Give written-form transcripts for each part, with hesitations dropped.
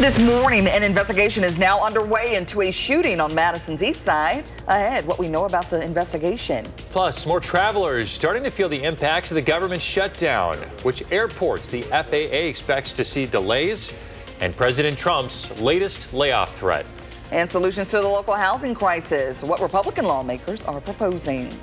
This morning, an investigation is now underway into a shooting on Madison's east side. Ahead, what we know about the investigation. Plus, more travelers starting to feel the impacts of the government shutdown. Which airports the FAA expects to see delays, and President Trump's latest layoff threat. And solutions to the local housing crisis, what Republican lawmakers are proposing.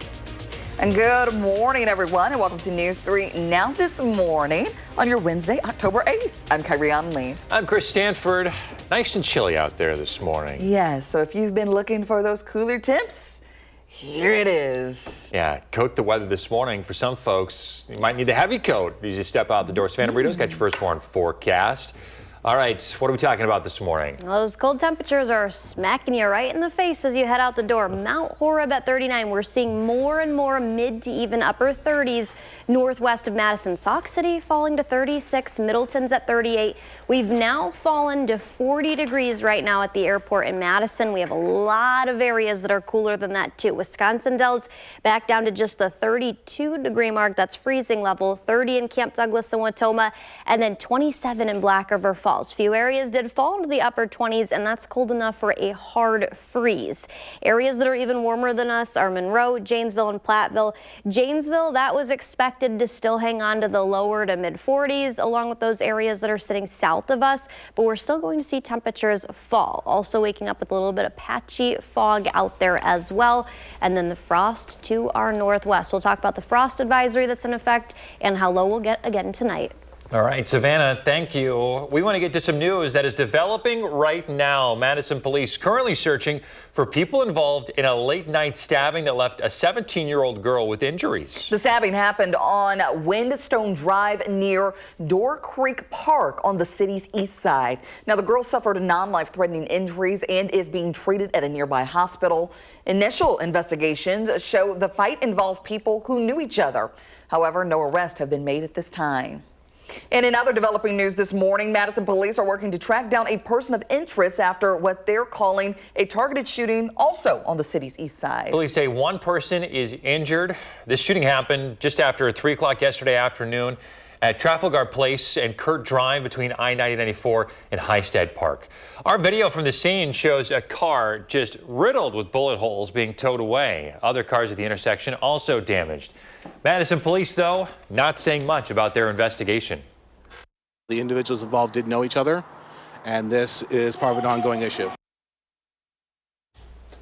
And good morning, everyone, and welcome to News 3 Now this morning on your Wednesday, October 8th. I'm Kyrian Lee. I'm Chris Stanford. Nice and chilly out there this morning. Yes, so if you've been looking for those cooler temps, here it is. Yeah, coat the weather this morning. For some folks, you might need the heavy coat as you step out the door. Savannah Brito's got your first warn forecast. All right, what are we talking about this morning? Well, those cold temperatures are smacking you right in the face as you head out the door. Mount Horeb at 39. We're seeing more and more mid to even upper 30s northwest of Madison. Sauk City falling to 36. Middleton's at 38. We've now fallen to 40 degrees right now at the airport in Madison. We have a lot of areas that are cooler than that too. Wisconsin Dells back down to just the 32-degree mark. That's freezing level. 30 in Camp Douglas and Watoma, and then 27 in Black River Falls. Few areas did fall into the upper 20s, and that's cold enough for a hard freeze. Areas that are even warmer than us are Monroe, Janesville, and Platteville. Janesville, that was expected to still hang on to the lower to mid 40s, along with those areas that are sitting south of us, but we're still going to see temperatures fall. Also waking up with a little bit of patchy fog out there as well, and then the frost to our northwest. We'll talk about the frost advisory that's in effect and how low we'll get again tonight. All right, Savannah, thank you. We want to get to some news that is developing right now. Madison police currently searching for people involved in a late-night stabbing that left a 17-year-old girl with injuries. The stabbing happened on Windstone Drive near Door Creek Park on the city's east side. Now, the girl suffered non-life-threatening injuries and is being treated at a nearby hospital. Initial investigations show the fight involved people who knew each other. However, no arrests have been made at this time. And in other developing news this morning, Madison police are working to track down a person of interest after what they're calling a targeted shooting also on the city's east side. Police say one person is injured. This shooting happened just after 3 o'clock yesterday afternoon at Trafalgar Place and Kurt Drive between I-90-94 and Highstead Park. Our video from the scene shows a car just riddled with bullet holes being towed away. Other cars at the intersection also damaged. Madison police, though, not saying much about their investigation. The individuals involved did know each other, and this is part of an ongoing issue.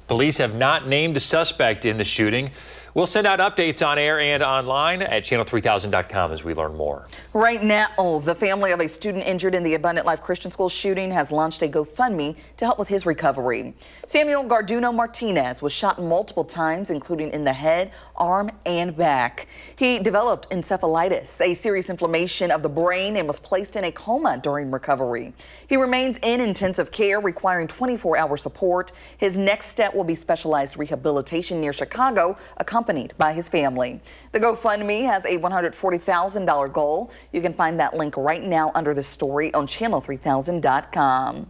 Police have not named a suspect in the shooting. We'll send out updates on air and online at channel3000.com as we learn more. Right now, the family of a student injured in the Abundant Life Christian School shooting has launched a GoFundMe to help with his recovery. Samuel Garduno Martinez was shot multiple times, including in the head, arm, and back. He developed encephalitis, a serious inflammation of the brain, and was placed in a coma during recovery. He remains in intensive care, requiring 24-hour support. His next step will be specialized rehabilitation near Chicago, accompanied by his family. The GoFundMe has a $140,000 goal. You can find that link right now under the story on channel3000.com.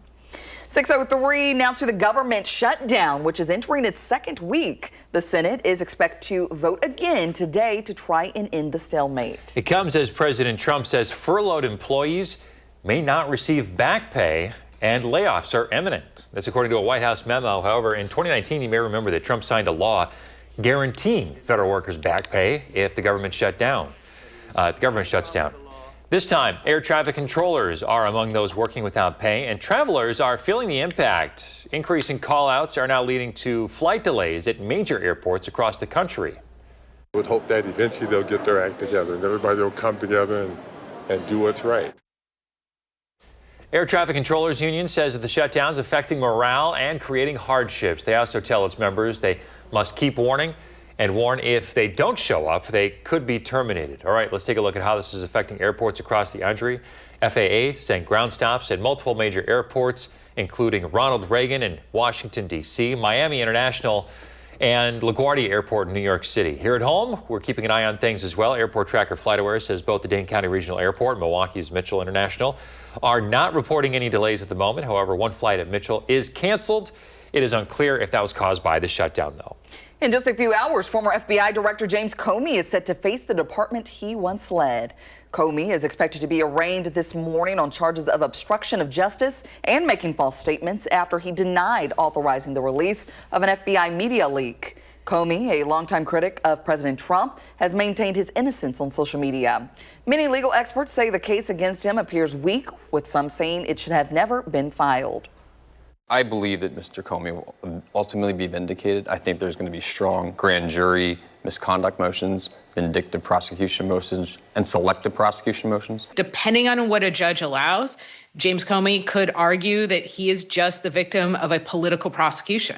6:03 now to the government shutdown, which is entering its second week. The Senate is expected to vote again today to try and end the stalemate. It comes as President Trump says furloughed employees may not receive back pay and layoffs are imminent. That's according to a White House memo. However, in 2019, you may remember that Trump signed a law guaranteeing federal workers back pay if the government shuts down. This time, air traffic controllers are among those working without pay, and travelers are feeling the impact. Increasing call-outs are now leading to flight delays at major airports across the country. I would hope that eventually they'll get their act together and everybody will come together and do what's right. Air Traffic Controllers Union says that the shutdown is affecting morale and creating hardships. They also tell its members they must keep warning and warn if they don't show up, they could be terminated. All right, let's take a look at how this is affecting airports across the country. FAA saying ground stops at multiple major airports, including Ronald Reagan in Washington, D.C., Miami International, and LaGuardia Airport in New York City. Here at home, we're keeping an eye on things as well. Airport Tracker FlightAware says both the Dane County Regional Airport and Milwaukee's Mitchell International are not reporting any delays at the moment. However, one flight at Mitchell is canceled. It is unclear if that was caused by the shutdown, though. In just a few hours, former FBI Director James Comey is set to face the department he once led. Comey is expected to be arraigned this morning on charges of obstruction of justice and making false statements after he denied authorizing the release of an FBI media leak. Comey, a longtime critic of President Trump, has maintained his innocence on social media. Many legal experts say the case against him appears weak, with some saying it should have never been filed. I believe that Mr. Comey will ultimately be vindicated. I think there's going to be strong grand jury misconduct motions, vindictive prosecution motions, and selective prosecution motions. Depending on what a judge allows, James Comey could argue that he is just the victim of a political prosecution.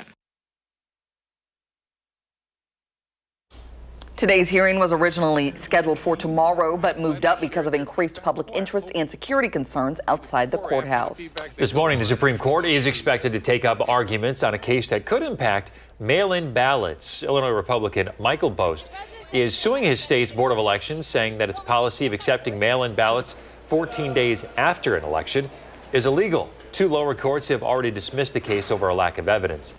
Today's hearing was originally scheduled for tomorrow, but moved up because of increased public interest and security concerns outside the courthouse. This morning, the Supreme Court is expected to take up arguments on a case that could impact mail-in ballots. Illinois Republican Michael Bost is suing his state's Board of Elections, saying that its policy of accepting mail-in ballots 14 days after an election is illegal. Two lower courts have already dismissed the case over a lack of evidence.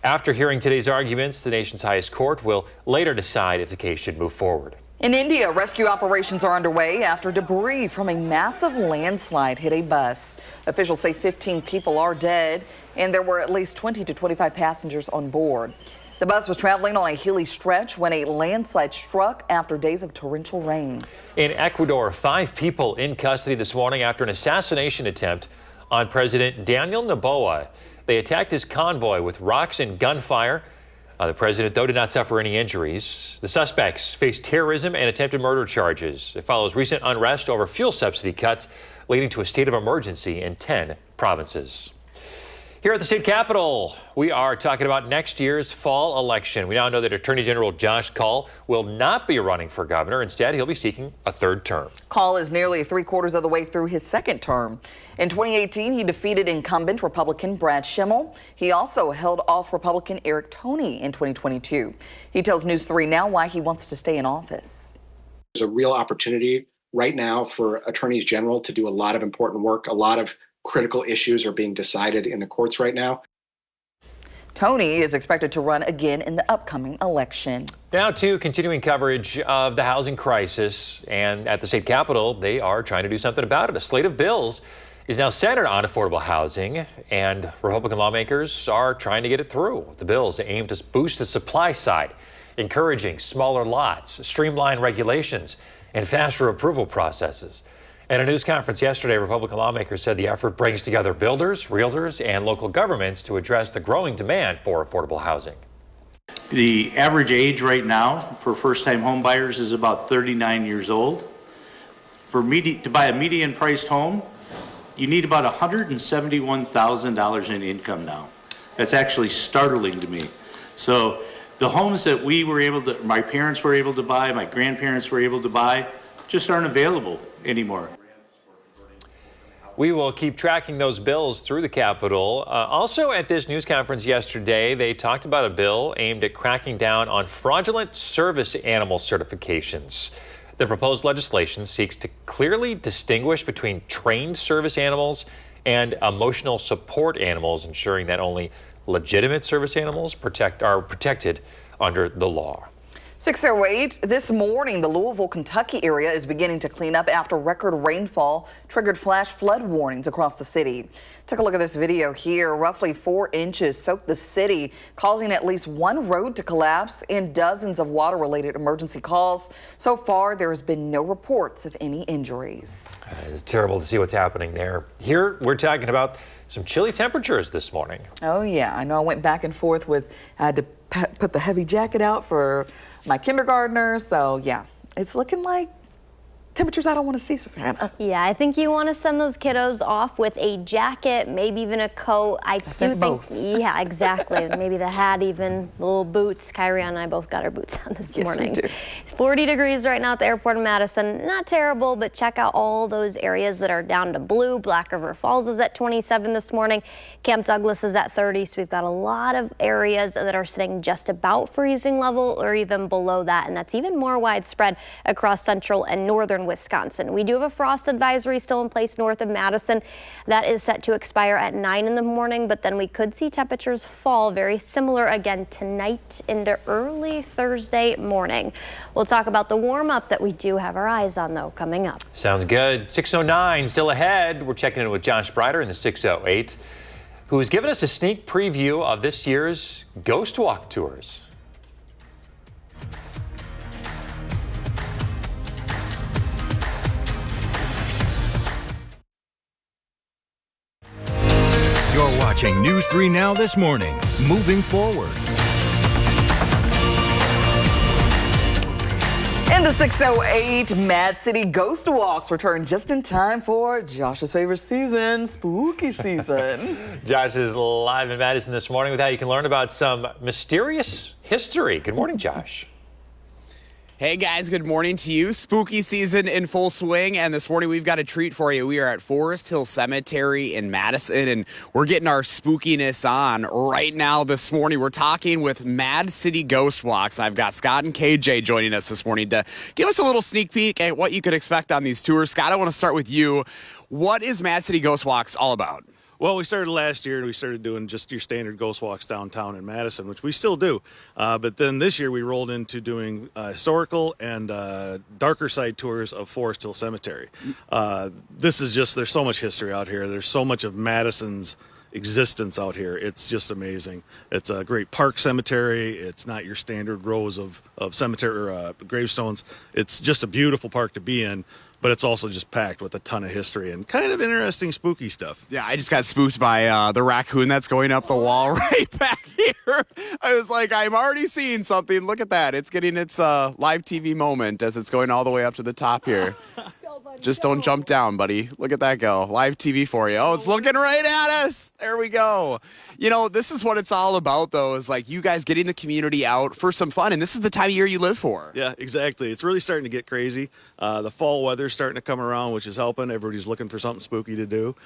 After hearing today's arguments, the nation's highest court will later decide if the case should move forward. In India, rescue operations are underway after debris from a massive landslide hit a bus. Officials say 15 people are dead, and there were at least 20 to 25 passengers on board. The bus was traveling on a hilly stretch when a landslide struck after days of torrential rain. In Ecuador, 5 people in custody this morning after an assassination attempt on President Daniel Noboa. They attacked his convoy with rocks and gunfire. The president, though, did not suffer any injuries. The suspects face terrorism and attempted murder charges. It follows recent unrest over fuel subsidy cuts, leading to a state of emergency in 10 provinces. Here at the state capitol, we are talking about next year's fall election. We now know that Attorney General Josh Kaul will not be running for governor. Instead, he'll be seeking a third term. Kaul is nearly 3/4 of the way through his second term. In 2018, he defeated incumbent Republican Brad Schimmel. He also held off Republican Eric Toney in 2022. He tells News 3 Now why he wants to stay in office. There's a real opportunity right now for attorneys general to do a lot of important work. A lot of critical issues are being decided in the courts right now. Toney is expected to run again in the upcoming election. Now to continuing coverage of the housing crisis, and at the state capitol, they are trying to do something about it. A slate of bills is now centered on affordable housing, and Republican lawmakers are trying to get it through. The bills aim to boost the supply side, encouraging smaller lots, streamline regulations, and faster approval processes. At a news conference yesterday, Republican lawmakers said the effort brings together builders, realtors, and local governments to address the growing demand for affordable housing. The average age right now for first-time home buyers is about 39 years old. To buy a median-priced home, you need about $171,000 in income now. That's actually startling to me. So the homes that my parents were able to buy, my grandparents were able to buy, just aren't available anymore. We will keep tracking those bills through the Capitol. Also at this news conference yesterday, they talked about a bill aimed at cracking down on fraudulent service animal certifications. The proposed legislation seeks to clearly distinguish between trained service animals and emotional support animals, ensuring that only legitimate service animals are protected under the law. 6:08 this morning, the Louisville, Kentucky area is beginning to clean up after record rainfall triggered flash flood warnings across the city. Take a look at this video here. Roughly 4 inches soaked the city, causing at least one road to collapse and dozens of water-related emergency calls. So far, there has been no reports of any injuries. It's terrible to see what's happening there. Here, we're talking about some chilly temperatures this morning. Oh, yeah. I know I went back and forth I had to put the heavy jacket out for my kindergartner. So, yeah, it's looking like temperatures I don't want to see, Savannah. Yeah, I think you want to send those kiddos off with a jacket, maybe even a coat. I do think both. Yeah, exactly. Maybe the hat, even the little boots. Kyrie and I both got our boots on this morning. We do. It's 40 degrees right now at the airport in Madison. Not terrible, but check out all those areas that are down to blue. Black River Falls is at 27 this morning. Camp Douglas is at 30. So we've got a lot of areas that are sitting just about freezing level or even below that. And that's even more widespread across central and northern Wisconsin. We do have a frost advisory still in place north of Madison. That is set to expire at 9 in the morning, but then we could see temperatures fall very similar again tonight into early Thursday morning. We'll talk about the warm up that we do have our eyes on, though, coming up. Sounds good. 6:09 still ahead. We're checking in with Josh Sprider in the 608, who has given us a sneak preview of this year's Ghost Walk tours. You're watching News 3 Now this morning. Moving forward. In the 608, Mad City Ghost Walks return just in time for Josh's favorite season, spooky season. Josh is live in Madison this morning with how you can learn about some mysterious history. Good morning, Josh. Hey guys, good morning to you. Spooky season in full swing, and this morning we've got a treat for you. We are at Forest Hill Cemetery in Madison, and we're getting our spookiness on right now this morning. We're talking with Mad City Ghost Walks. I've got Scott and KJ joining us this morning to give us a little sneak peek at what you could expect on these tours. Scott, I want to start with you. What is Mad City Ghost Walks all about? Well, we started last year, and we started doing just your standard ghost walks downtown in Madison, which we still do. But then this year, we rolled into doing historical and darker side tours of Forest Hill Cemetery. This is just, there's so much history out here. There's so much of Madison's existence out here. It's just amazing. It's a great park cemetery. It's not your standard rows of cemetery or gravestones. It's just a beautiful park to be in. But it's also just packed with a ton of history and kind of interesting, spooky stuff. Yeah, I just got spooked by the raccoon that's going up the wall right back here. I was like, I'm already seeing something. Look at that. It's getting its live TV moment as it's going all the way up to the top here. Just don't jump down, buddy. Look at that go. Live TV for you. Oh, it's looking right at us. There we go. You know, this is what it's all about, though, is like you guys getting the community out for some fun. And this is the time of year you live for. Yeah, exactly. It's really starting to get crazy. The fall weather's starting to come around, which is helping. Everybody's looking for something spooky to do.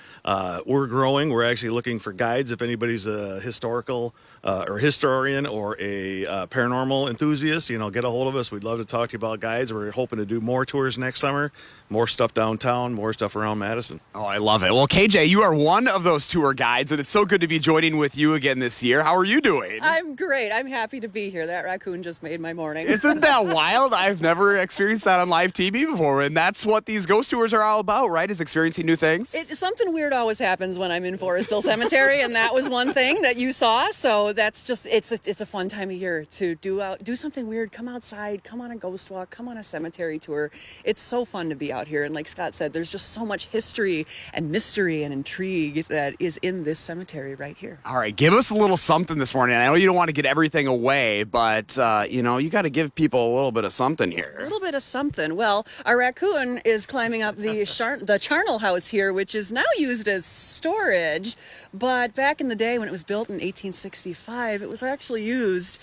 We're growing. We're actually looking for guides. If anybody's a historical or historian or a paranormal enthusiast, you know, get a hold of us. We'd love to talk to you about guides. We're hoping to do more tours next summer, more stuff downtown, more stuff around Madison. Oh, I love it. Well, KJ, you are one of those tour guides, and it's so good to be joining with you again this year. How are you doing? I'm great. I'm happy to be here. That raccoon just made my morning. Isn't that wild? I've never experienced that on live TV before, and that's what these ghost tours are all about, right? Is experiencing new things? Something weird always happens when I'm in Forest Hill Cemetery, and that was one thing that you saw. So that's just, it's a fun time of year to do something weird. Come outside, come on a ghost walk, come on a cemetery tour. It's so fun to be out here. And like Scott said, there's just so much history and mystery and intrigue that is in this cemetery right here. All right, give us a little something this morning. I know you don't want to get everything away, but, you know, you got to give people a little bit of something here. A little bit of something. Well, our raccoon is climbing up the charnel house here, which is now used as storage. But back in the day when it was built in 1865, it was actually used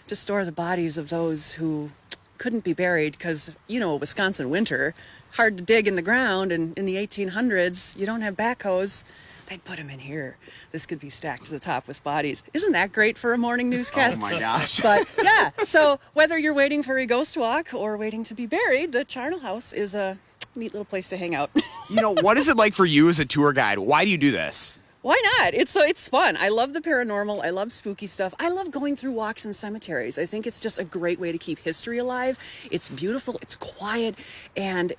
to store the bodies of those who couldn't be buried because, you know, Wisconsin winter, hard to dig in the ground, and in the 1800s, you don't have backhoes. They'd put them in here. This could be stacked to the top with bodies. Isn't that great for a morning newscast? Oh my gosh. But yeah, so whether you're waiting for a ghost walk or waiting to be buried, the charnel house is a neat little place to hang out. You know, what is it like for you as a tour guide? Why do you do this? Why not? It's fun. I love the paranormal. I love spooky stuff. I love going through walks in cemeteries. I think it's just a great way to keep history alive. It's beautiful, it's quiet, and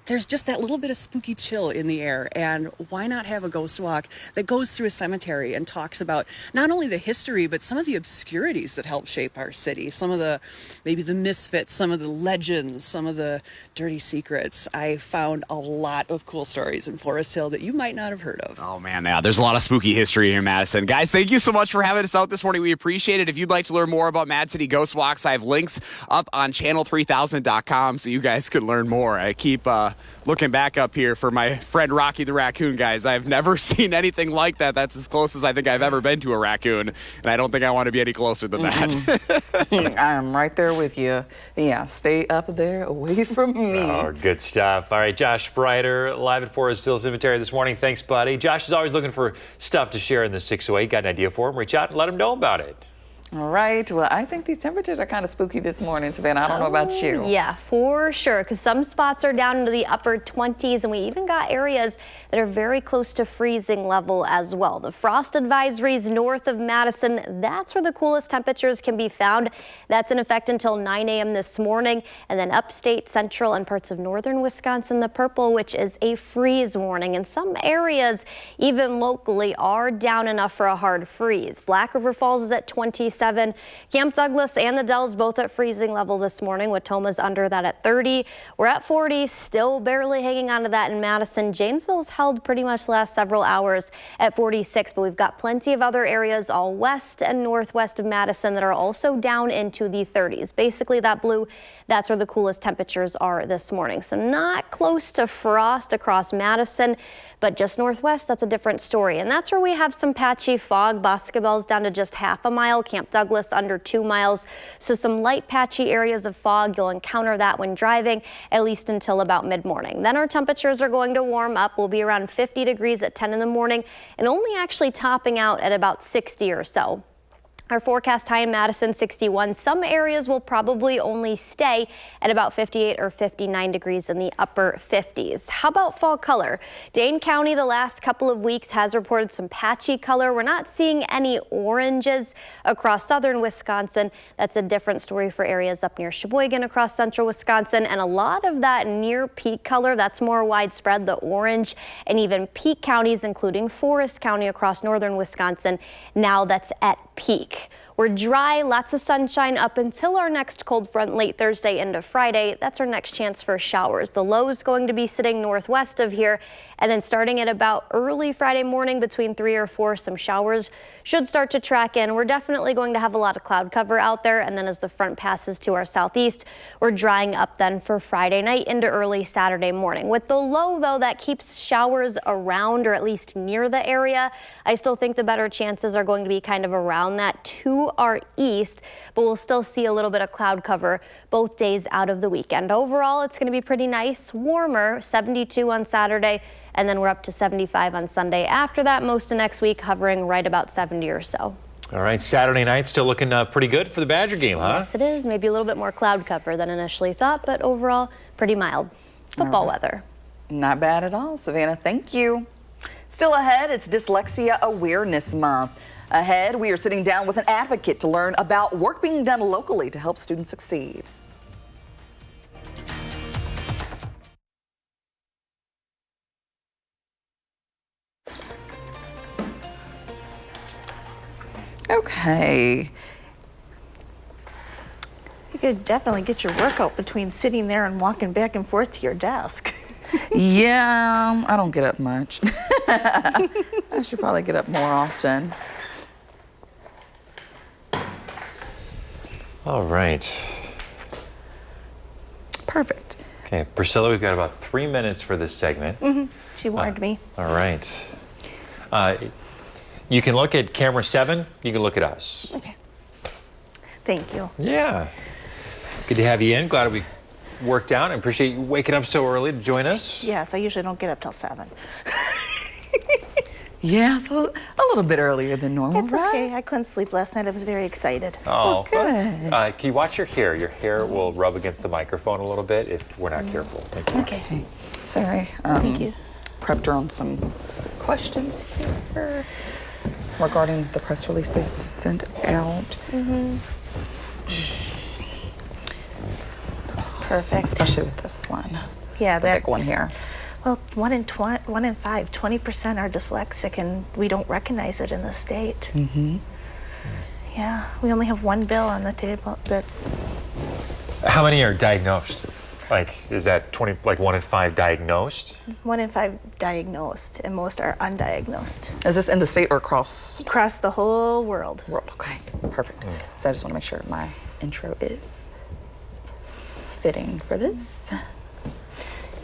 there's just that little bit of spooky chill in the air. And why not have a ghost walk that goes through a cemetery and talks about not only the history, but some of the obscurities that help shape our city. Some of the, maybe the misfits, some of the legends, some of the dirty secrets. I found a lot of cool stories in Forest Hill that you might not have heard of. Oh man, yeah, there's a lot of spooky history here in Madison. Guys, thank you so much for having us out this morning. We appreciate it. If you'd like to learn more about Mad City Ghost Walks, I have links up on channel3000.com so you guys can learn more. I keep looking back up here for my friend Rocky the raccoon, guys. I've never seen anything like that. That's as close as I think I've ever been to a raccoon, and I don't think I want to be any closer than that. I'm right there with you. Yeah, stay up there away from me. Oh, good stuff. All right, Josh Sprider, live at Forest Hill Cemetery this morning. Thanks, buddy. Josh is always looking for stuff to share in the 608. Got an idea for him? Reach out and let him know about it. All right. Well, I think these temperatures are kind of spooky this morning, Savannah. I don't know about you. Yeah, for sure, because some spots are down into the upper 20s, and we even got areas that are very close to freezing level as well. The frost advisories north of Madison, that's where the coolest temperatures can be found. That's in effect until 9 a.m. this morning. And then upstate, central, and parts of northern Wisconsin, the purple, which is a freeze warning. And some areas, even locally, are down enough for a hard freeze. Black River Falls is at 27. Camp Douglas and the Dells both at freezing level this morning. Watoma's under that at 30. We're at 40, still barely hanging on to that in Madison. Janesville's held pretty much the last several hours at 46, but we've got plenty of other areas all west and northwest of Madison that are also down into the 30s. Basically that blue, that's where the coolest temperatures are this morning. So not close to frost across Madison, but just northwest, that's a different story. And that's where we have some patchy fog. Boscobel's down to just half a mile. Camp Douglas under 2 miles. So some light patchy areas of fog. You'll encounter that when driving, at least until about mid-morning. Then our temperatures are going to warm up. We'll be around 50 degrees at 10 in the morning and only actually topping out at about 60 or so. Our forecast high in Madison, 61. Some areas will probably only stay at about 58 or 59 degrees in the upper 50s. How about fall color? Dane County the last couple of weeks has reported some patchy color. We're not seeing any oranges across southern Wisconsin. That's a different story for areas up near Sheboygan across central Wisconsin. And a lot of that near peak color, that's more widespread, the orange and even peak counties, including Forest County across northern Wisconsin. Now that's at peak. We're dry, lots of sunshine up until our next cold front late Thursday into Friday. That's our next chance for showers. The low is going to be sitting northwest of here, and then starting at about early Friday morning between 3 or 4, some showers should start to track in. We're definitely going to have a lot of cloud cover out there, and then as the front passes to our southeast, we're drying up then for Friday night into early Saturday morning. With the low, though, that keeps showers around or at least near the area. I still think the better chances are going to be kind of around that to our east, but we'll still see a little bit of cloud cover both days out of the weekend. Overall, it's going to be pretty nice, warmer, 72 on Saturday, and then we're up to 75 on Sunday. After that, most of next week hovering right about 70 or so. All right, Saturday night still looking pretty good for the Badger game, huh? Yes, it is. Maybe a little bit more cloud cover than initially thought, but overall, pretty mild football weather. Not bad at all, Savannah. Thank you. Still ahead, it's Dyslexia Awareness Month. Ahead, we are sitting down with an advocate to learn about work being done locally to help students succeed. Okay. You could definitely get your workout between sitting there and walking back and forth to your desk. Yeah, I don't get up much. I should probably get up more often. All right. Perfect. Okay, Priscilla, we've got about 3 minutes for this segment. She warned me. All right. You can look at camera 7. You can look at us. Okay. Thank you. Yeah. Good to have you in. Glad we worked out. I appreciate you waking up so early to join us. Yes, I usually don't get up till 7. Yeah, so a little bit earlier than normal, It's okay. I couldn't sleep last night. I was very excited. Oh, good. Can you watch your hair? Your hair will rub against the microphone a little bit if we're not careful. Thank you. Okay. Sorry. Thank you. Prepped her on some questions here regarding the press release they sent out. Perfect. Especially with this one. Yeah, the big one here. Well, 1 in 5, 20% are dyslexic, and we don't recognize it in the state. Yeah, we only have one bill on the table that's... How many are diagnosed? Like, is that 1 in 5 diagnosed? 1 in 5 diagnosed, and most are undiagnosed. Is this in the state or across? Across the whole world. Okay, perfect. So I just want to make sure my intro is fitting for this.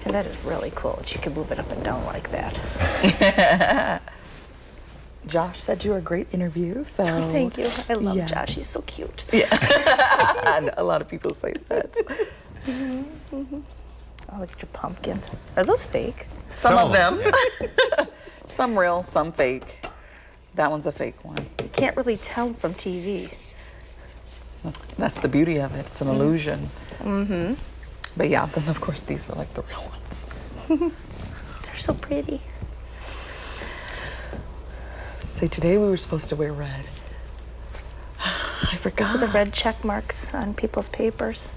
And that is really cool that you can move it up and down like that. Josh said you were a great interview, so... Thank you. I love Josh. He's so cute. Yeah. A lot of people say that. Oh, look at your pumpkins. Are those fake? Some of them. Some real, some fake. That one's a fake one. You can't really tell from TV. That's the beauty of it. It's an illusion. Mm-hmm. But yeah, then of course these are like the real ones. They're so pretty. See, today we were supposed to wear red. I forgot. The red check marks on people's papers.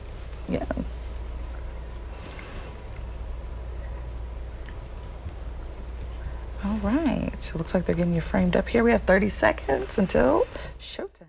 Yes. All right. It looks like they're getting you framed up here. We have 30 seconds until showtime.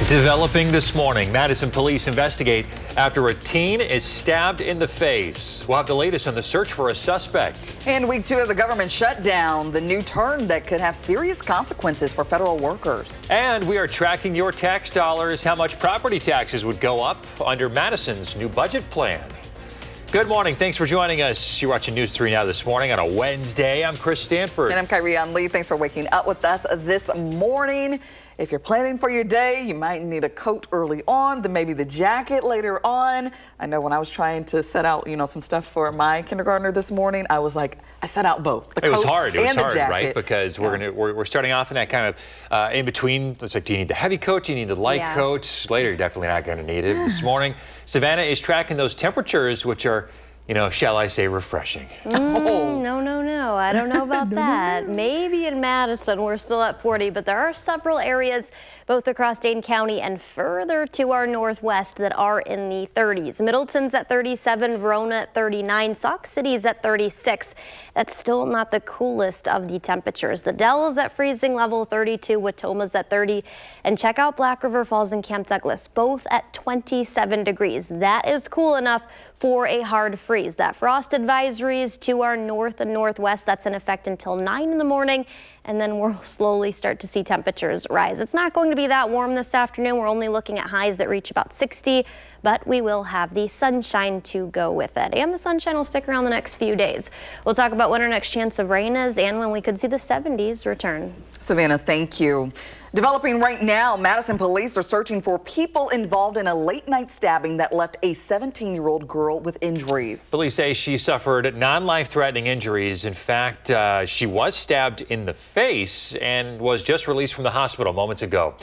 Developing this morning, Madison police investigate after a teen is stabbed in the face. We'll have the latest on the search for a suspect. And week 2 of the government shutdown, the new turn that could have serious consequences for federal workers. And we are tracking your tax dollars, how much property taxes would go up under Madison's new budget plan. Good morning. Thanks for joining us. You're watching News 3 Now this morning on a Wednesday. I'm Chris Stanford. And I'm Kyrie Lee. Thanks for waking up with us this morning. If you're planning for your day, you might need a coat early on, then maybe the jacket later on. I know when I was trying to set out, some stuff for my kindergartner this morning, I was like, I set out both. It was hard. It was hard, right? Because we're starting off in that kind of in between. It's like, do you need the heavy coat? Do you need the light coat? Later, you're definitely not going to need it. This morning, Savannah is tracking those temperatures, which are, shall I say, refreshing. No. I don't know about that. Maybe in Madison, we're still at 40, but there are several areas both across Dane County and further to our northwest that are in the 30s. Middleton's at 37, Verona at 39, Sauk City's at 36. That's still not the coolest of the temperatures. The Dell's at freezing level 32, Watoma's at 30, and check out Black River Falls and Camp Douglas, both at 27 degrees. That is cool enough for a hard freeze. That frost advisory is to our north and northwest. That's in effect until 9 in the morning, and then we'll slowly start to see temperatures rise. It's not going to be that warm this afternoon. We're only looking at highs that reach about 60, but we will have the sunshine to go with it, and the sunshine will stick around the next few days. We'll talk about when our next chance of rain is and when we could see the 70s return. Savannah, thank you. Developing right now, Madison police are searching for people involved in a late-night stabbing that left a 17-year-old girl with injuries. Police say she suffered non-life-threatening injuries. In fact, she was stabbed in the face and was just released from the hospital moments ago.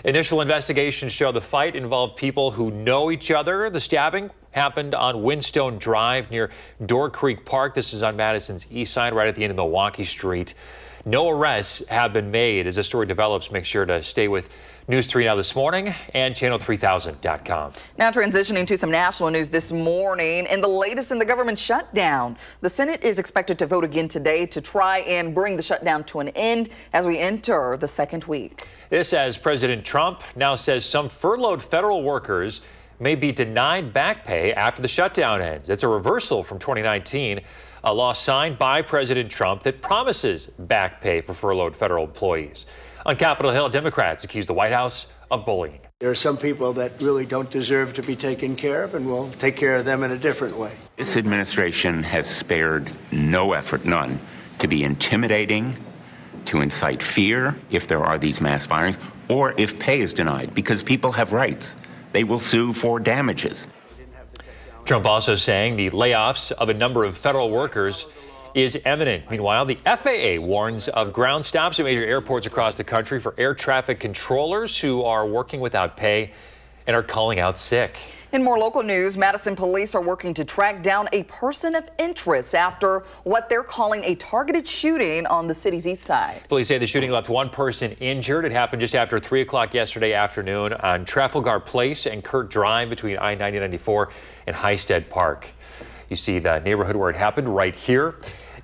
Initial investigations show the fight involved people who know each other. The stabbing happened on Windstone Drive near Door Creek Park. This is on Madison's east side, right at the end of Milwaukee Street. No arrests have been made. As the story develops, make sure to stay with News 3 Now this morning and channel3000.com. Now transitioning to some national news this morning and the latest in the government shutdown. The Senate is expected to vote again today to try and bring the shutdown to an end as we enter the second week. This as President Trump now says some furloughed federal workers may be denied back pay after the shutdown ends. It's a reversal from 2019. A law signed by President Trump that promises back pay for furloughed federal employees. On Capitol Hill, Democrats accuse the White House of bullying. There are some people that really don't deserve to be taken care of, and we'll take care of them in a different way. This administration has spared no effort, none, to be intimidating, to incite fear if there are these mass firings, or if pay is denied, because people have rights. They will sue for damages. Trump also saying the layoffs of a number of federal workers is imminent. Meanwhile, the FAA warns of ground stops at major airports across the country for air traffic controllers who are working without pay and are calling out sick. In more local news, Madison police are working to track down a person of interest after what they're calling a targeted shooting on the city's east side. Police say the shooting left one person injured. It happened just after 3 o'clock yesterday afternoon on Trafalgar Place and Kurt Drive between I-90-94 and Highstead Park. You see the neighborhood where it happened right here.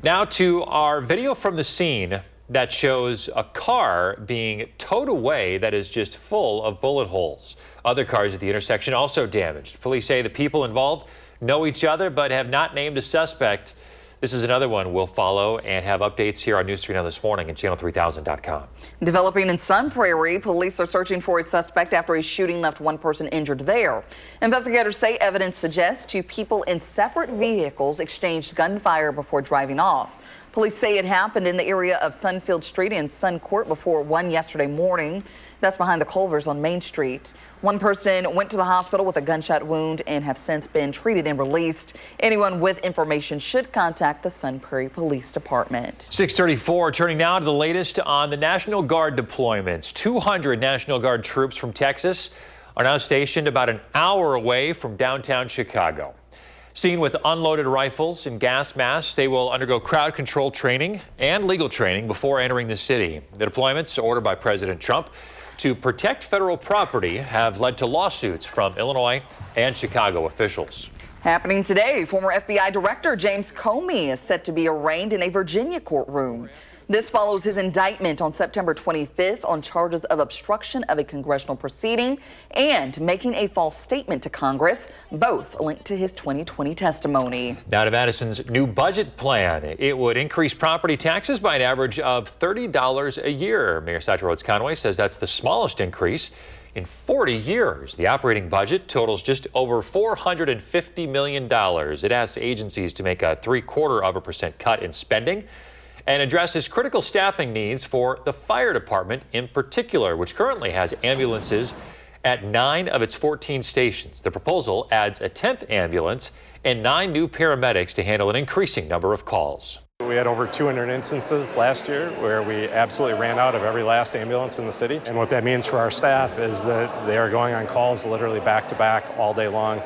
Now to our video from the scene that shows a car being towed away that is just full of bullet holes. Other cars at the intersection also damaged. Police say the people involved know each other but have not named a suspect. This is another one we'll follow and have updates here on News 3 Now this morning and channel3000.com. Developing in Sun Prairie, police are searching for a suspect after a shooting left one person injured there. Investigators say evidence suggests two people in separate vehicles exchanged gunfire before driving off. Police say it happened in the area of Sunfield Street and Sun Court before 1 yesterday morning. That's behind the Culvers on Main Street. One person went to the hospital with a gunshot wound and have since been treated and released. Anyone with information should contact the Sun Prairie Police Department. 6:34, turning now to the latest on the National Guard deployments. 200 National Guard troops from Texas are now stationed about an hour away from downtown Chicago. Seen with unloaded rifles and gas masks, they will undergo crowd control training and legal training before entering the city. The deployments, ordered by President Trump to protect federal property, have led to lawsuits from Illinois and Chicago officials. Happening today, former FBI Director James Comey is set to be arraigned in a Virginia courtroom. This follows his indictment on September 25th on charges of obstruction of a congressional proceeding and making a false statement to Congress, both linked to his 2020 testimony. Now to Madison's new budget plan. It would increase property taxes by an average of $30 a year. Mayor Satchel Rhodes-Conway says that's the smallest increase in 40 years. The operating budget totals just over $450 million. It asks agencies to make a 0.75% cut in spending and addresses critical staffing needs for the fire department in particular, which currently has ambulances at 9 of its 14 stations. The proposal adds a 10th ambulance and 9 new paramedics to handle an increasing number of calls. We had over 200 instances last year where we absolutely ran out of every last ambulance in the city. And what that means for our staff is that they are going on calls literally back to back all day long.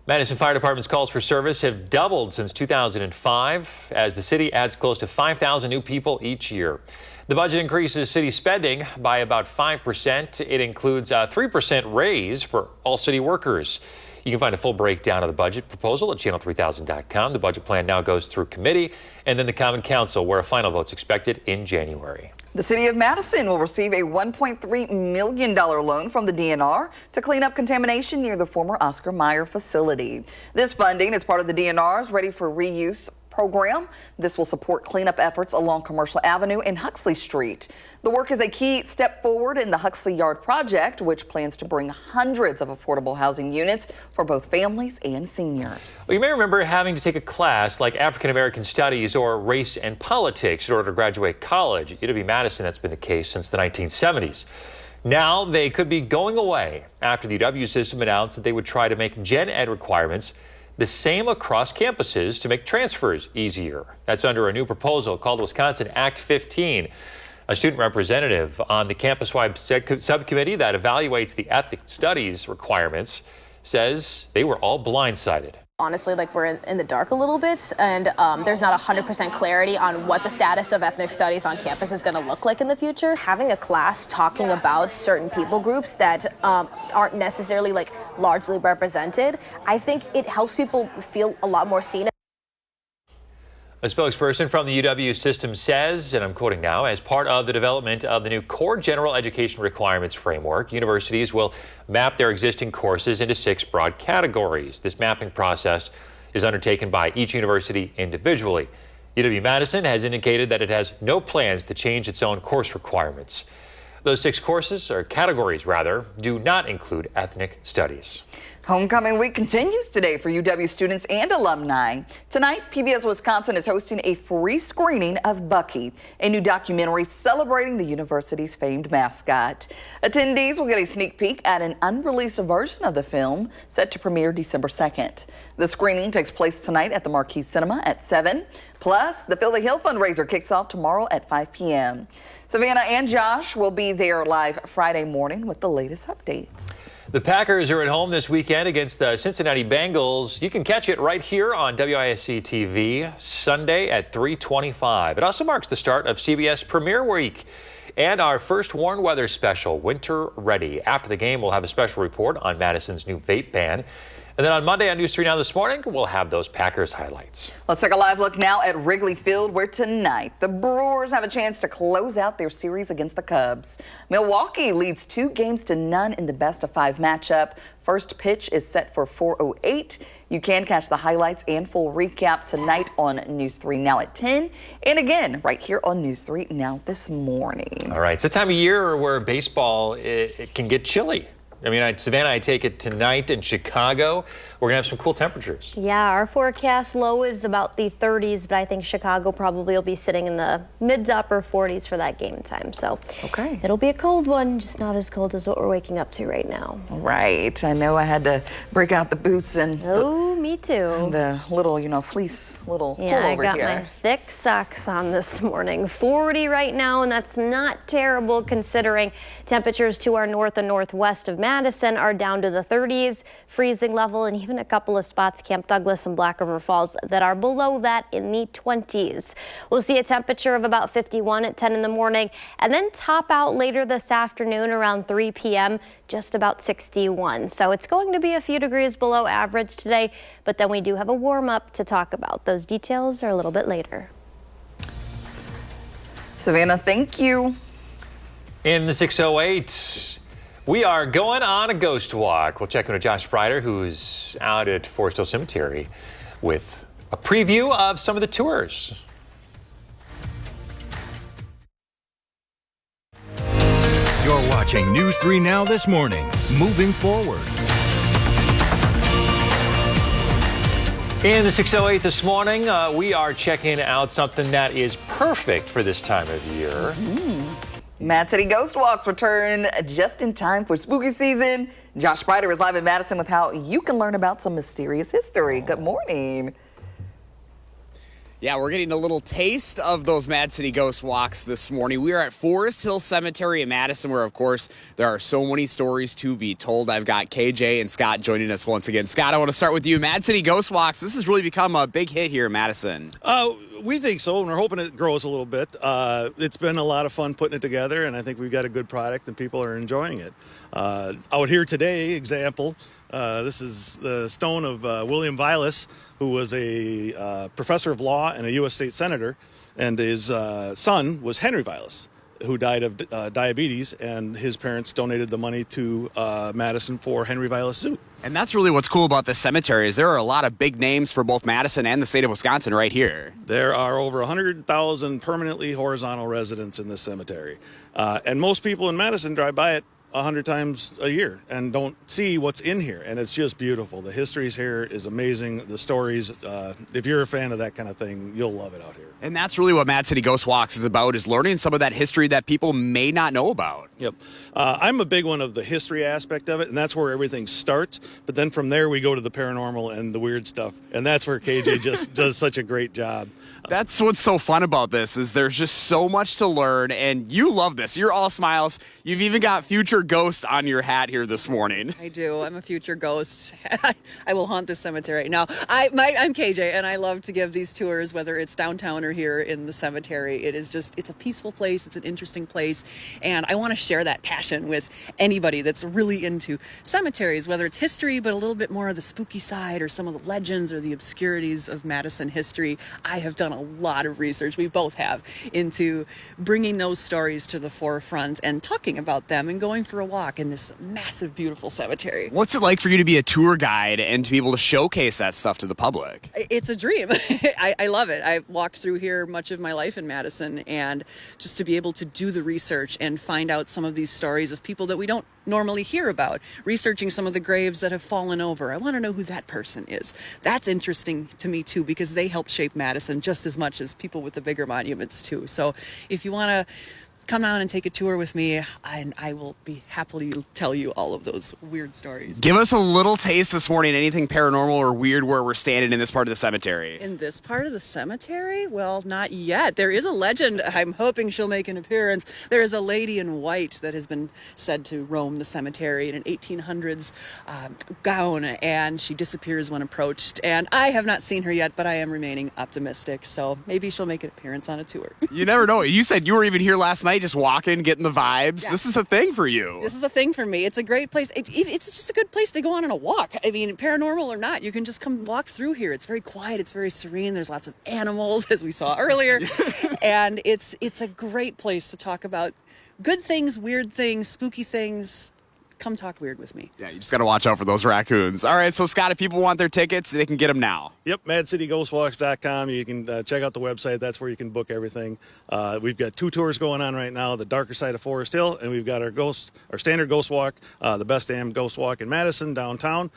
Madison Fire Department's calls for service have doubled since 2005 as the city adds close to 5,000 new people each year. The budget increases city spending by about 5%. It includes a 3% raise for all city workers. You can find a full breakdown of the budget proposal at channel3000.com. The budget plan now goes through committee and then the Common Council, where a final vote's expected in January. The city of Madison will receive a $1.3 million loan from the DNR to clean up contamination near the former Oscar Mayer facility. This funding is part of the DNR's Ready for Reuse program. This will support cleanup efforts along Commercial Avenue and Huxley Street. The work is a key step forward in the Huxley Yard project, which plans to bring hundreds of affordable housing units for both families and seniors. Well, you may remember having to take a class like African American Studies or Race and Politics in order to graduate college. At UW-Madison, that's been the case since the 1970s. Now they could be going away after the UW system announced that they would try to make gen ed requirements the same across campuses to make transfers easier. That's under a new proposal called Wisconsin Act 15. A student representative on the campus-wide subcommittee that evaluates the ethnic studies requirements says they were all blindsided. Honestly, like we're in the dark a little bit, and there's not 100% clarity on what the status of ethnic studies on campus is going to look like in the future. Having a class talking about certain people groups that aren't necessarily like largely represented, I think it helps people feel a lot more seen. A spokesperson from the UW system says, and I'm quoting now, as part of the development of the new core general education requirements framework, universities will map their existing courses into 6 broad categories. This mapping process is undertaken by each university individually. UW-Madison has indicated that it has no plans to change its own course requirements. Those 6 courses, or categories rather, do not include ethnic studies. Homecoming week continues today for UW students and alumni. Tonight, PBS Wisconsin is hosting a free screening of Bucky, a new documentary celebrating the university's famed mascot. Attendees will get a sneak peek at an unreleased version of the film set to premiere December 2nd. The screening takes place tonight at the Marquee Cinema at 7. Plus, the Fill the Hill fundraiser kicks off tomorrow at 5 p.m. Savannah and Josh will be there live Friday morning with the latest updates. The Packers are at home this weekend against the Cincinnati Bengals. You can catch it right here on WISC-TV Sunday at 3:25. It also marks the start of CBS Premiere Week and our first warm weather special, Winter Ready. After the game, we'll have a special report on Madison's new vape ban. And then on Monday on News 3 Now This Morning, we'll have those Packers highlights. Let's take a live look now at Wrigley Field, where tonight the Brewers have a chance to close out their series against the Cubs. Milwaukee leads 2-0 in the best-of-5 matchup. First pitch is set for 4:08. You can catch the highlights and full recap tonight on News 3 Now at 10. And again, right here on News 3 Now This Morning. All right, it's a time of year where baseball it can get chilly. I mean, Savannah, I take it tonight in Chicago, we're going to have some cool temperatures. Yeah, our forecast low is about the 30s, but I think Chicago probably will be sitting in the mid to upper 40s for that game time. So okay, it'll be a cold one, just not as cold as what we're waking up to right now. Right. I know I had to break out the boots and me too. The little, fleece little Yeah, pullover I got here. my thick socks on this morning. 40 right now, and that's not terrible considering temperatures to our north and northwest of Madison are down to the 30s, freezing level, and even a couple of spots, Camp Douglas and Black River Falls, that are below that in the 20s. We'll see a temperature of about 51 at 10 in the morning, and then top out later this afternoon around 3 p.m., just about 61. So it's going to be a few degrees below average today, but then we do have a warm up to talk about. Those details are a little bit later. Savannah, thank you. In the 608, we are going on a ghost walk. We'll check in with Josh Sprider, who's out at Forest Hill Cemetery with a preview of some of the tours. You're watching News 3 Now this morning. Moving forward. In the 608 this morning, we are checking out something that is perfect for this time of year. Mad City Ghost Walks return just in time for spooky season. Josh Sprider is live in Madison with how you can learn about some mysterious history. Good morning. Yeah, we're getting a little taste of those Mad City Ghost Walks this morning. We are at Forest Hill Cemetery in Madison, where, of course, there are so many stories to be told. I've got KJ and Scott joining us once again. Scott, I want to start with you. Mad City Ghost Walks, this has really become a big hit here in Madison. We think so, and we're hoping it grows a little bit. It's been a lot of fun putting it together, and I think we've got a good product, and people are enjoying it. Out here today, example, this is the stone of William Vilas, who was a professor of law and a U.S. state senator, and his son was Henry Vilas, who died of diabetes, and his parents donated the money to Madison for Henry Vilas Zoo. And that's really what's cool about this cemetery is there are a lot of big names for both Madison and the state of Wisconsin right here. There are over 100,000 permanently horizontal residents in this cemetery. And most people in Madison drive by it 100 times a year and don't see what's in here, and it's just beautiful. The histories here is amazing. The stories, if you're a fan of that kind of thing, you'll love it out here. And that's really what Mad City Ghost Walks is about, is learning some of that history that people may not know about. Yep. I'm a big one of the history aspect of it, and that's where everything starts. But then from there, we go to the paranormal and the weird stuff, and that's where KJ just does such a great job. That's what's so fun about this, is there's just so much to learn, and you love this. You're all smiles. You've even got future ghost on your hat here this morning. I do. I'm a future ghost. I will haunt this cemetery. Now, I'm KJ, and I love to give these tours, whether it's downtown or here in the cemetery. It's a peaceful place. It's an interesting place, and I want to share that passion with anybody that's really into cemeteries, whether it's history, but a little bit more of the spooky side or some of the legends or the obscurities of Madison history. I have done a lot of research, we both have, into bringing those stories to the forefront and talking about them and going for a walk in this massive, beautiful cemetery. What's it like for you to be a tour guide and to be able to showcase that stuff to the public? It's a dream. I love it. I've walked through here much of my life in Madison, and just to be able to do the research and find out some of these stories of people that we don't normally hear about, researching some of the graves that have fallen over. I want to know who that person is. That's interesting to me too, because they helped shape Madison just as much as people with the bigger monuments too. So if you want to come down and take a tour with me, and I will be happily tell you all of those weird stories. Give us a little taste this morning, anything paranormal or weird where we're standing in this part of the cemetery. In this part of the cemetery? Well, not yet. There is a legend. I'm hoping she'll make an appearance. There is a lady in white that has been said to roam the cemetery in an 1800s gown, and she disappears when approached. And I have not seen her yet, but I am remaining optimistic. So maybe she'll make an appearance on a tour. You never know. You said you were even here last night just walking, getting the vibes. Yeah. This is a thing for you. This is a thing for me. It's a great place. It's just a good place to go on a walk. I mean, paranormal or not, you can just come walk through here. It's very quiet. It's very serene. There's lots of animals, as we saw earlier. And it's a great place to talk about good things, weird things, spooky things, come talk weird with me. Yeah, you just got to watch out for those raccoons. All right, so Scott, if people want their tickets, they can get them now. Yep, MadCityGhostWalks.com. You can check out the website. That's where you can book everything. We've got 2 tours going on right now, the darker side of Forest Hill, and we've got our standard ghost walk, the best damn ghost walk in Madison, downtown.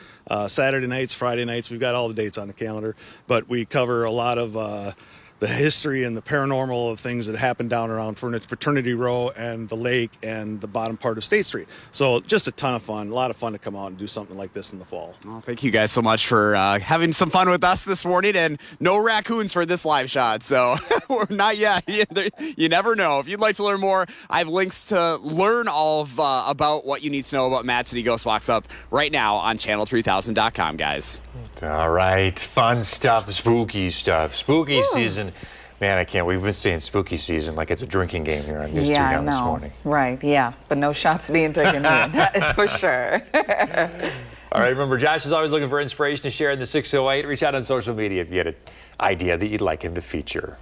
Saturday nights, Friday nights, we've got all the dates on the calendar. But we cover a lot of the history and the paranormal of things that happen down around Fraternity Row and the lake and the bottom part of State Street. So just a ton of fun, a lot of fun to come out and do something like this in the fall. Well, thank you guys so much for having some fun with us this morning, and no raccoons for this live shot. So we're not yet. You never know. If you'd like to learn more, I have links to learn all of about what you need to know about Mad City Ghost Walks up right now on channel3000.com, guys. All right, fun stuff, the spooky stuff. Spooky season. Man, I can't. We've been saying spooky season like it's a drinking game here on News 2 Now this morning. Right, yeah. But no shots being taken in. That is for sure. All right, remember, Josh is always looking for inspiration to share in the 608. Reach out on social media if you had an idea that you'd like him to feature.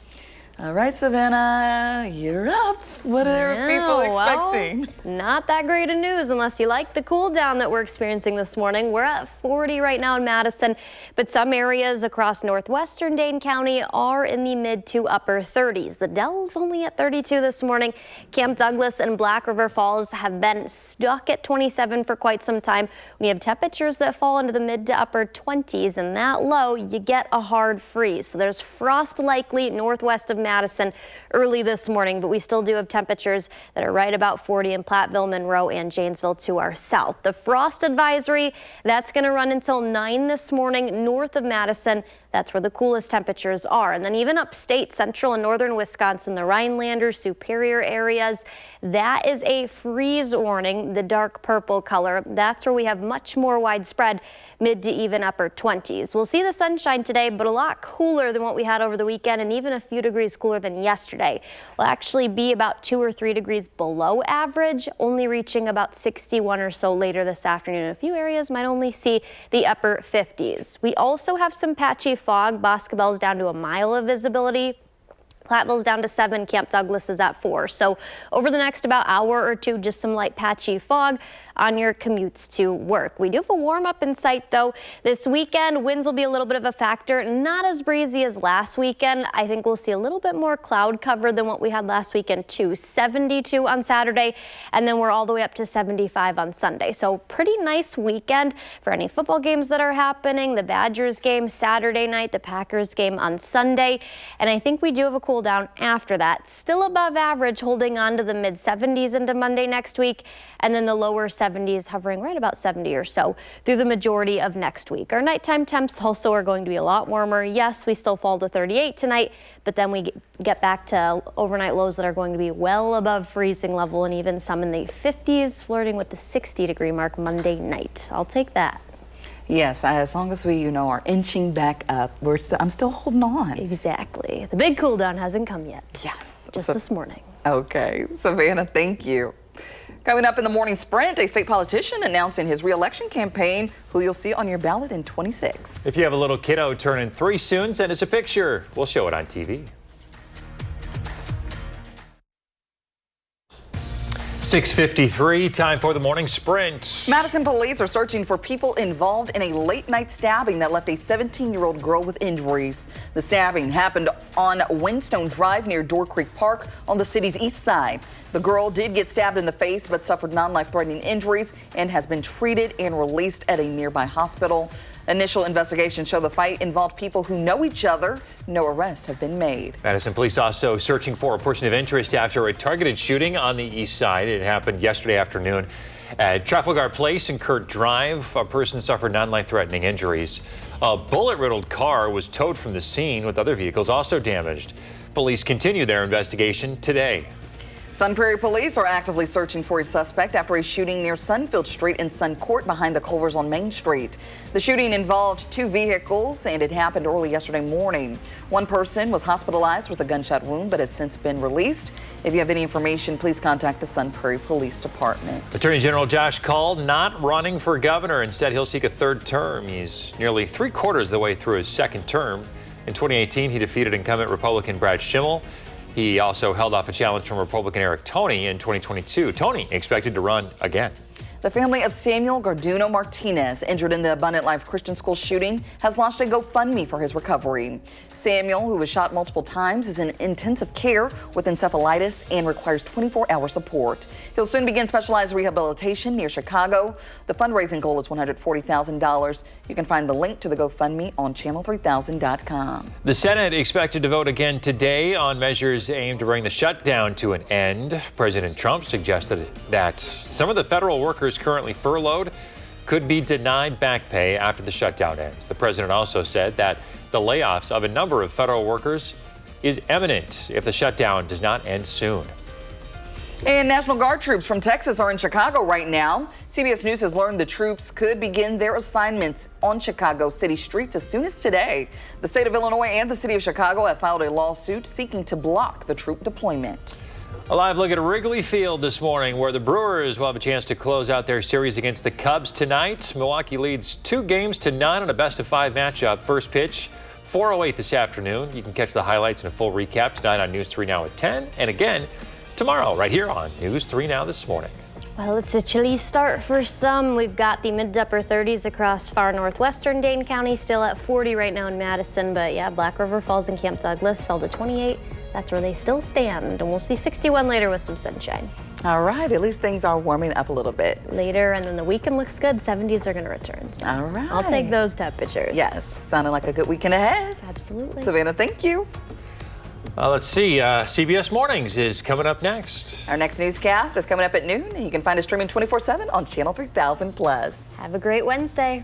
All right, Savannah, you're up. What are people expecting? Well, not that great of news unless you like the cool down that we're experiencing this morning. We're at 40 right now in Madison, but some areas across northwestern Dane County are in the mid to upper 30s. The Dells only at 32 this morning. Camp Douglas and Black River Falls have been stuck at 27 for quite some time. When you have temperatures that fall into the mid to upper 20s and that low, you get a hard freeze. So there's frost likely northwest of Madison early this morning, but we still do have temperatures that are right about 40 in Platteville, Monroe, and Janesville to our south. The frost advisory, that's going to run until 9 this morning north of Madison. That's where the coolest temperatures are. And then even upstate, central and northern Wisconsin, the Rhinelander, Superior areas, that is a freeze warning, the dark purple color. That's where we have much more widespread mid to even upper 20s. We'll see the sunshine today, but a lot cooler than what we had over the weekend and even a few degrees cooler than yesterday. We'll actually be about 2 or 3 degrees below average, only reaching about 61 or so later this afternoon. A few areas might only see the upper 50s. We also have some patchy fog. Boscobel's down to a mile of visibility. Platteville's down to 7, Camp Douglas is at 4. So over the next about hour or two, just some light patchy fog on your commutes to work. We do have a warm up in sight though. This weekend, winds will be a little bit of a factor, not as breezy as last weekend. I think we'll see a little bit more cloud cover than what we had last weekend too. 72 on Saturday, and then we're all the way up to 75 on Sunday. So pretty nice weekend for any football games that are happening. The Badgers game Saturday night, the Packers game on Sunday. And I think we do have a cool down after that. Still above average, holding on to the mid 70s into Monday next week, and then the lower 70s hovering right about 70 or so through the majority of next week. Our nighttime temps also are going to be a lot warmer. Yes, we still fall to 38 tonight, but then we get back to overnight lows that are going to be well above freezing level, and even some in the 50s, flirting with the 60-degree mark Monday night. I'll take that. Yes, as long as we, are inching back up, I'm still holding on. Exactly. The big cool down hasn't come yet. Yes. Just this morning. Okay. Savannah, thank you. Coming up in the morning sprint, a state politician announcing his re-election campaign, who you'll see on your ballot in 26. If you have a little kiddo turning 3 soon, send us a picture. We'll show it on TV. 6:53, time for the morning sprint. Madison police are searching for people involved in a late-night stabbing that left a 17-year-old girl with injuries. The stabbing happened on Windstone Drive near Door Creek Park on the city's east side. The girl did get stabbed in the face but suffered non-life-threatening injuries and has been treated and released at a nearby hospital. Initial investigations show the fight involved people who know each other. No arrests have been made. Madison police also searching for a person of interest after a targeted shooting on the east side. It happened yesterday afternoon at Trafalgar Place and Kurt Drive. A person suffered non-life-threatening injuries. A bullet-riddled car was towed from the scene with other vehicles also damaged. Police continue their investigation today. Sun Prairie police are actively searching for a suspect after a shooting near Sunfield Street in Sun Court behind the Culvers on Main Street. The shooting involved 2 vehicles and it happened early yesterday morning. One person was hospitalized with a gunshot wound but has since been released. If you have any information, please contact the Sun Prairie Police Department. Attorney General Josh Call not running for governor. Instead, he'll seek a 3rd term. He's nearly 3/4 of the way through his 2nd term. In 2018, he defeated incumbent Republican Brad Schimmel. He also held off a challenge from Republican Eric Toney in 2022. Toney expected to run again. The family of Samuel Garduno Martinez, injured in the Abundant Life Christian School shooting, has launched a GoFundMe for his recovery. Samuel, who was shot multiple times, is in intensive care with encephalitis and requires 24-hour support. He'll soon begin specialized rehabilitation near Chicago. The fundraising goal is $140,000. You can find the link to the GoFundMe on channel3000.com. The Senate expected to vote again today on measures aimed to bring the shutdown to an end. President Trump suggested that some of the federal workers currently furloughed could be denied back pay after the shutdown ends. The president also said that the layoffs of a number of federal workers is imminent if the shutdown does not end soon. And National Guard troops from Texas are in Chicago right now. CBS News has learned the troops could begin their assignments on Chicago city streets as soon as today. The state of Illinois and the city of Chicago have filed a lawsuit seeking to block the troop deployment. A live look at Wrigley Field this morning, where the Brewers will have a chance to close out their series against the Cubs tonight. Milwaukee leads 2-9 on a best-of-5 matchup. First pitch, 4:08 this afternoon. You can catch the highlights and a full recap tonight on News 3 Now at 10, and again tomorrow right here on News 3 Now this morning. Well, it's a chilly start for some. We've got the mid to upper 30s across far northwestern Dane County, still at 40 right now in Madison. But yeah, Black River Falls and Camp Douglas fell to 28. That's where they still stand. And we'll see 61 later with some sunshine. All right, at least things are warming up a little bit. Later, and then the weekend looks good. 70s are going to return. So all right. I'll take those temperatures. Yes, sounding like a good weekend ahead. Absolutely. Savannah, thank you. Let's see, CBS Mornings is coming up next. Our next newscast is coming up at noon, and you can find us streaming 24/7 on Channel 3000+. Have a great Wednesday.